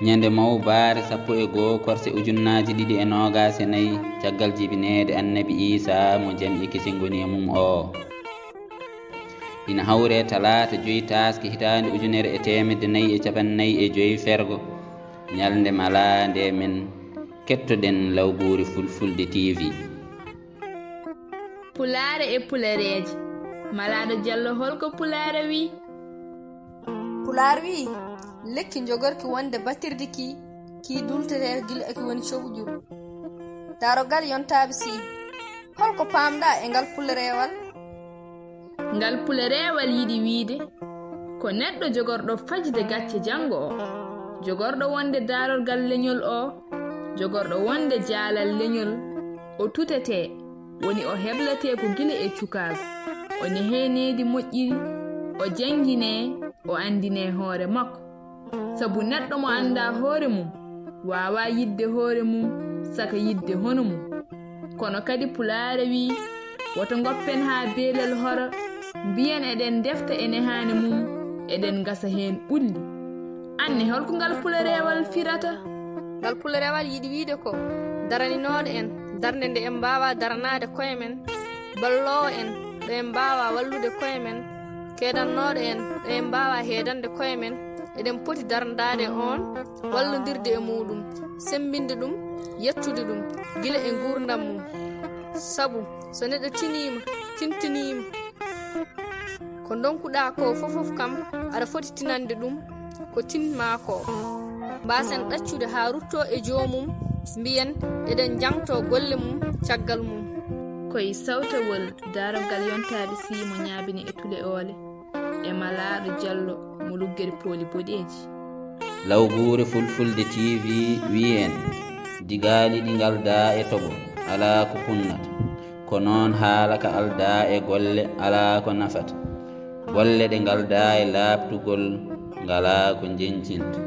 ñande mawbare 11 korse ujunnaji 224 caggal jibinede annabi Isa mo jam ikisi ngoni mum o ina hawre talata 5 taske hitande 1445 fergo ñalde malande men kettoden Lawgure Fulfulde TV. Pulaare e pulareeje Malaɗo Diallo holko Pulaare wi? Pulaar wi lekki jogorki wonde batirdi ki dultere gila eki woni cogujur darogal yontaɓe si holko pamɗa e ngal pularewal? Ngal pularewal yiɗi wiide ko neɗɗo jogorɗo fajde gacce janngo o, jogorɗo wonde darorgal leñol o, jogorɗo wonde jaalal leñol o tutete woni o heblete ko gila e cukaago o nehenedi moƴƴiri o jangine o andine hoore makko sabu neɗɗo mo anda hoore mum wawa yidde hoore mum saka yidde hono mum kono kadi Pulaare wi woto goppen ha beelal horo mbiyen eɗen defta e nehane mum eɗen gasa hen ɓulli anne holko ngal pularewal firata? Ngal pularewal yiɗi wiide ko daraninoɗo en darnde nde en mbawa daranade koye men, ballowo en ɗo en mbawa wallude koye men, kedannoɗo en ɗo en mbawa hedande koye men. Eɗen poti darndade on wallodirde e muɗum, sembinde ɗum, yettude ɗum gila e gurdam mum, sabu so neɗɗo tintinima ko donkuɗa ko fofof kam aɗa foti tinande ɗum ko tinma ko. Mbasen ɗaccude ha rutto e jomum mbiyen eɗen jangto golle mum caggal mum. Koye sawtawol darogal yontaɓe si mo ñaabini e tule ole e Malaɗo Diallo mo luggere pooli boɗeji. Lawgure Fulfulde TV wi'en digali ɗi ngalda e toɓo ala ko kunnata ko noon haala ka alda e golle ala ko nafata golle ɗe ngalda e laabtugol ngala ko jencinta.